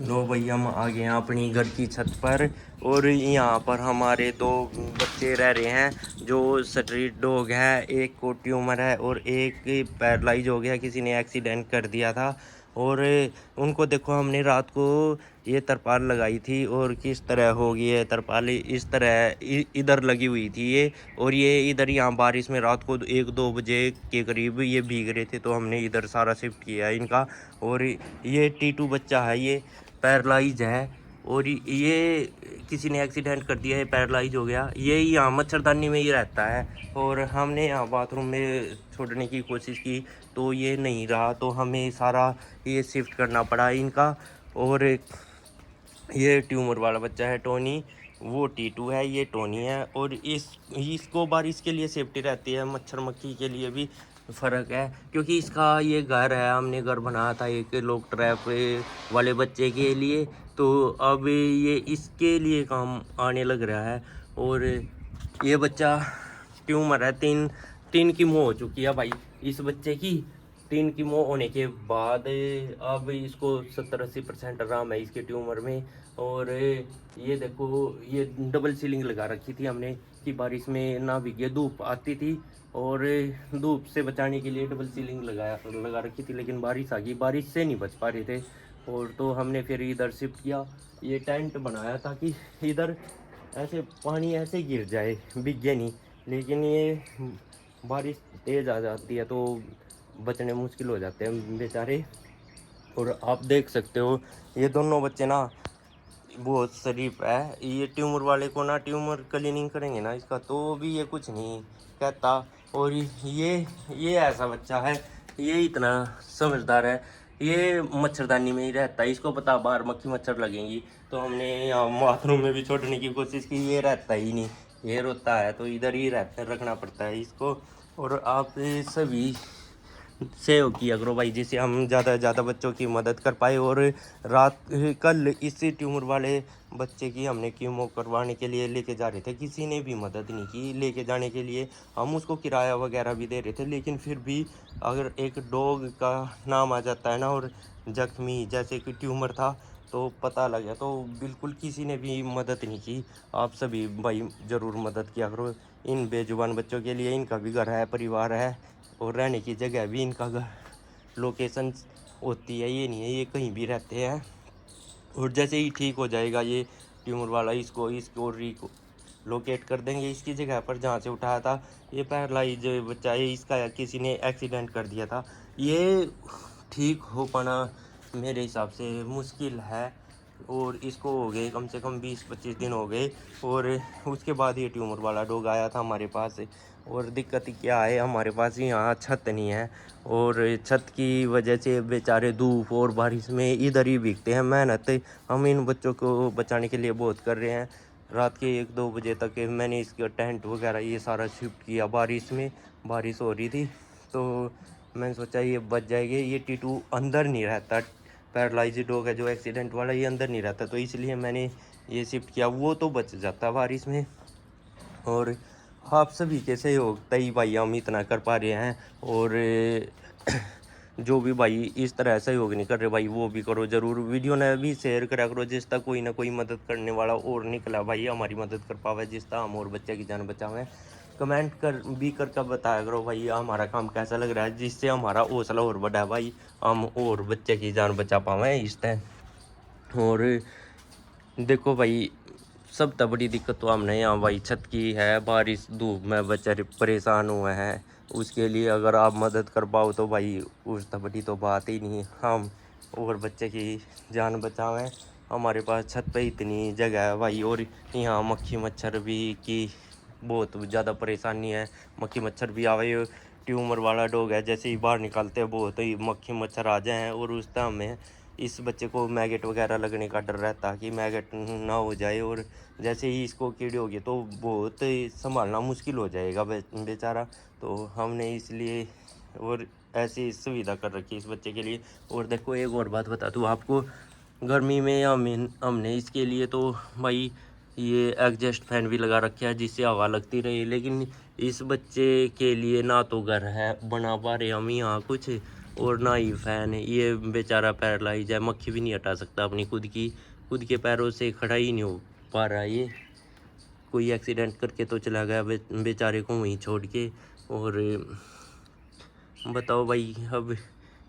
लो भाई हम आ गए हैं अपनी घर की छत पर। और यहाँ पर हमारे दो बच्चे रह रहे हैं जो स्ट्रीट डॉग है। एक को ट्यूमर है और एक पैरालाइज हो गया, किसी ने एक्सीडेंट कर दिया था। और उनको देखो, हमने रात को ये तरपाल लगाई थी और किस तरह हो गई है तरपाल, इस तरह इधर लगी हुई थी ये। और ये इधर यहाँ बारिश में रात को 1-2 बजे के करीब ये भीग रहे थे, तो हमने इधर सारा शिफ्ट किया है इनका। और ये टीटू बच्चा है, ये पैरालाइज है। और ये किसी ने एक्सीडेंट कर दिया है, पैरालाइज हो गया। ये यहाँ मच्छरदानी में ही रहता है। और हमने यहाँ बाथरूम में छोड़ने की कोशिश की तो ये नहीं रहा, तो हमें सारा ये शिफ्ट करना पड़ा इनका। और ये ट्यूमर वाला बच्चा है टोनी, वो टीटू है, ये टोनी है। और इसको बारिश के लिए सेफ्टी रहती है, मच्छर मक्खी के लिए भी फ़र्क है, क्योंकि इसका ये घर है। हमने घर बनाया था एक लॉक ट्रैप वाले बच्चे के लिए, तो अब ये इसके लिए काम आने लग रहा है। और ये बच्चा ट्यूमर है, तीन तीन कीमो हो चुकी है भाई इस बच्चे की। 3 कीमो होने के बाद अब इसको 70-80% आराम है इसके ट्यूमर में। और ये देखो, ये डबल सीलिंग लगा रखी थी हमने कि बारिश में ना भीगे। धूप आती थी और धूप से बचाने के लिए डबल सीलिंग लगा रखी थी, लेकिन बारिश आ गई, बारिश से नहीं बच पा रहे थे। और तो हमने फिर इधर शिफ्ट किया, ये टेंट बनाया ताकि इधर ऐसे पानी ऐसे गिर जाए, भीगे नहीं। लेकिन ये बारिश तेज़ आ जाती है तो बचने मुश्किल हो जाते हैं बेचारे। और आप देख सकते हो ये दोनों बच्चे ना बहुत शरीफ है। ये ट्यूमर वाले को ना ट्यूमर क्लीनिंग करेंगे ना इसका, तो भी ये कुछ नहीं कहता। और ये ऐसा बच्चा है, ये इतना समझदार है। ये मच्छरदानी में ही रहता है, इसको पता बाहर मक्खी मच्छर लगेंगी। तो हमने यहाँ बाथरूम में भी छोड़ने की कोशिश की, ये रहता ही नहीं, ये रोता है तो इधर ही रखना पड़ता है इसको। और आप सभी सहयोग किया करो भाई, जिससे हम ज़्यादा से ज़्यादा बच्चों की मदद कर पाए। और कल इसी ट्यूमर वाले बच्चे की हमने कीमो करवाने के लिए लेके जा रहे थे, किसी ने भी मदद नहीं की लेके जाने के लिए। हम उसको किराया वगैरह भी दे रहे थे, लेकिन फिर भी अगर एक डॉग का नाम आ जाता है ना, और जख्मी जैसे कि ट्यूमर था तो पता लग गया, तो बिल्कुल किसी ने भी मदद नहीं की। आप सभी भाई ज़रूर मदद किया करो इन बेजुबान बच्चों के लिए। इनका भी घर है, परिवार है, और रहने की जगह भी इनका घर लोकेशन होती है, ये नहीं है ये कहीं भी रहते हैं। और जैसे ही ठीक हो जाएगा ये ट्यूमर वाला, इसको लोकेट कर देंगे इसकी जगह पर जहाँ से उठाया था। ये पैरालाइज बच्चा है, इसका किसी ने एक्सीडेंट कर दिया था। ये ठीक हो पाना मेरे हिसाब से मुश्किल है। और इसको हो गए कम से कम 20-25 दिन हो गए। और उसके बाद ये ट्यूमर वाला डॉग आया था हमारे पास। और दिक्कत क्या है, हमारे पास यहाँ छत नहीं है, और छत की वजह से बेचारे धूप और बारिश में इधर ही भीगते हैं। मेहनत हम इन बच्चों को बचाने के लिए बहुत कर रहे हैं। रात के 1-2 बजे तक मैंने इसका टेंट वगैरह ये सारा शिफ्ट किया। बारिश में बारिश हो रही थी तो मैंने सोचा ये बच जाएंगे। ये टीटू अंदर नहीं रहता, पैरालाइज्ड डॉग है जो एक्सीडेंट वाला, ये अंदर नहीं रहता, तो इसलिए मैंने ये शिफ्ट किया। वो तो बच जाता बारिश में। और आप सभी के सहयोग तई भाई हम इतना कर पा रहे हैं। और जो भी भाई इस तरह सहयोग नहीं कर रहे भाई, वो भी करो ज़रूर। वीडियो ने भी शेयर करा करो, जिस तक कोई ना कोई मदद करने वाला और निकला भाई, हमारी मदद कर पावे, जिस तरह हम और बच्चे की जान बचावें। कमेंट कर बताया करो भाई हमारा काम कैसा लग रहा है, जिससे हमारा हौसला और बढ़ा भाई, हम और बच्चे की जान बचा पावें इस तरह। और देखो भाई, सब तो बड़ी दिक्कत तो हमने यहाँ भाई छत की है। बारिश धूप में बेचारे परेशान हुए हैं, उसके लिए अगर आप मदद कर पाओ तो भाई उस तो बड़ी तो बात ही नहीं। हम और बच्चे की जान बचावें, हमारे पास छत पे इतनी जगह है भाई। और यहाँ मक्खी मच्छर भी की बहुत ज़्यादा परेशानी है, मक्खी मच्छर भी आवे। ट्यूमर वाला डॉग है, जैसे ही बाहर निकालते हैं बहुत ही मक्खी मच्छर आ जाए। और उस टाइम में इस बच्चे को मैगेट वगैरह लगने का डर रहता है कि मैगेट ना हो जाए। और जैसे ही इसको कीड़े हो गए तो बहुत संभालना मुश्किल हो जाएगा बेचारा। तो हमने इसलिए और ऐसी सुविधा कर रखी है इस बच्चे के लिए। और देखो एक और बात बता दूँ आपको, गर्मी में हमने इसके लिए तो भाई ये एग्जॉस्ट फैन भी लगा रखा है, जिससे हवा लगती रहे। लेकिन इस बच्चे के लिए ना तो घर है बना पा रहे हम यहाँ कुछ, और ना ही फैन है। ये बेचारा पैरालाइज है, मक्खी भी नहीं हटा सकता अपनी खुद के पैरों से खड़ा ही नहीं हो पा रहा। ये कोई एक्सीडेंट करके तो चला गया बेचारे को वहीं छोड़ के। और बताओ भाई अब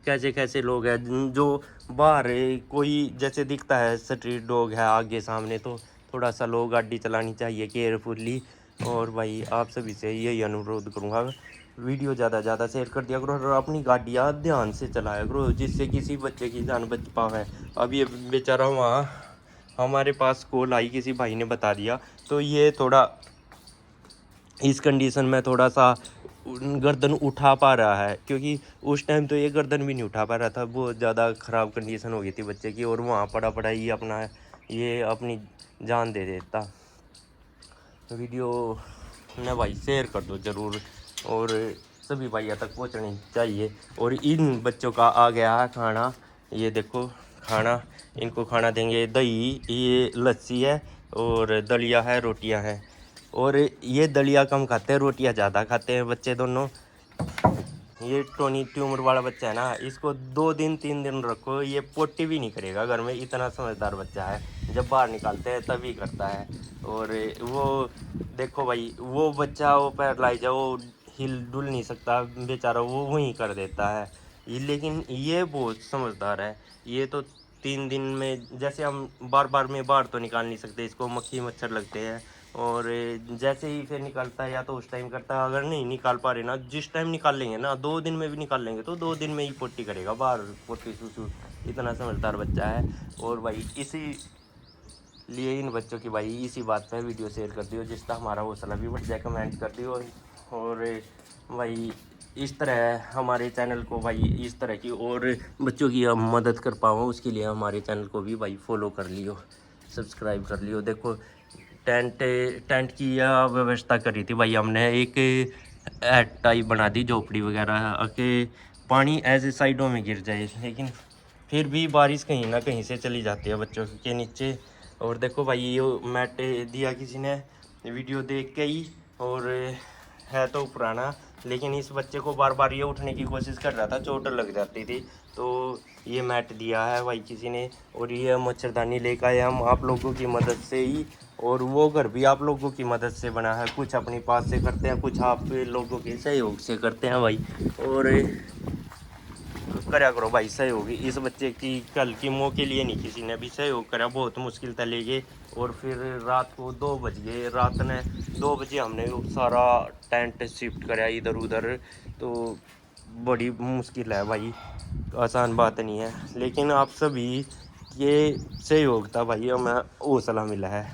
कैसे कैसे लोग हैं जो बाहर कोई जैसे दिखता है स्ट्रीट डॉग है आगे सामने, तो थोड़ा सा लोग गाड़ी चलानी चाहिए केयरफुली। और भाई आप सभी से यही अनुरोध करूँगा, वीडियो ज़्यादा शेयर कर दिया करो और अपनी गाड़ियाँ ध्यान से चलाया करो, जिससे किसी बच्चे की जान बच पावे। अब ये बेचारा वहाँ हमारे पास कॉल आई, किसी भाई ने बता दिया, तो ये थोड़ा इस कंडीशन में थोड़ा सा गर्दन उठा पा रहा है, क्योंकि उस टाइम तो ये गर्दन भी नहीं उठा पा रहा था, बहुत ज़्यादा ख़राब कंडीशन हो गई थी बच्चे की। और वहाँ पड़ा ही अपना ये अपनी जान दे देता। वीडियो ने भाई शेयर कर दो ज़रूर, और सभी भाइयों तक पहुँचनी चाहिए। और इन बच्चों का आ गया है खाना, ये देखो खाना, इनको खाना देंगे दही, ये लस्सी है और दलिया है, रोटियां हैं। और ये दलिया कम खाते हैं, रोटियां ज़्यादा खाते हैं बच्चे दोनों। ये टोनी ट्यूमर वाला बच्चा है ना, इसको 2 दिन 3 दिन रखो, ये पोटी भी नहीं करेगा घर में, इतना समझदार बच्चा है। जब बाहर निकालते हैं तभी करता है। और वो देखो भाई, वो बच्चा वो पैरलाइज है, वो हिल डुल नहीं सकता बेचारा, वो वहीं कर देता है। ये लेकिन ये बहुत समझदार है। ये तो 3 दिन में, जैसे हम बार में बाहर तो निकाल नहीं सकते इसको, मक्खी मच्छर लगते हैं। और जैसे ही फिर निकालता है या तो उस टाइम करता है, अगर नहीं निकाल पा रहे ना, जिस टाइम निकाल लेंगे ना, 2 दिन में भी निकाल लेंगे तो 2 दिन में ही पोटी करेगा बाहर, पोटी सुसु। इतना समझदार बच्चा है। और भाई इसी लिए इन बच्चों की भाई इसी बात पे वीडियो शेयर कर दियो, जिसका हमारा हौसला भी बढ़ जाए, कमेंट कर दियो। और भाई इस तरह हमारे चैनल को भाई इस तरह की और बच्चों की हम मदद कर पाओ, उसके लिए हमारे चैनल को भी भाई फॉलो कर लियो, सब्सक्राइब कर लियो। देखो टेंट टेंट की यह व्यवस्था करी थी भाई हमने, एक एट टाइप बना दी झोपड़ी वगैरह के, पानी ऐसे साइडों में गिर जाए, लेकिन फिर भी बारिश कहीं ना कहीं से चली जाती है बच्चों के नीचे। और देखो भाई ये मैट दिया किसी ने वीडियो देख के ही, और है तो पुराना, लेकिन इस बच्चे को बार ये उठने की कोशिश कर रहा था, चोट लग जाती थी, तो ये मैट दिया है भाई किसी ने। और ये मच्छरदानी लेकर आए हम आप लोगों की मदद से ही, और वो घर भी आप लोगों की मदद से बना है, कुछ अपनी पास से करते हैं, कुछ आप लोगों के सहयोग से करते हैं भाई। और करा करो भाई सहयोग, इस बच्चे की कल की मोह के लिए नहीं किसी ने भी सहयोग करा, बहुत मुश्किल था लेके। और फिर रात को 2 बज गए, रात ने 2 बजे हमने सारा टेंट शिफ्ट करा इधर उधर, तो बड़ी मुश्किल है भाई, आसान बात नहीं है। लेकिन आप सभी ये सहयोग था भाई, हमें हौसला मिला है।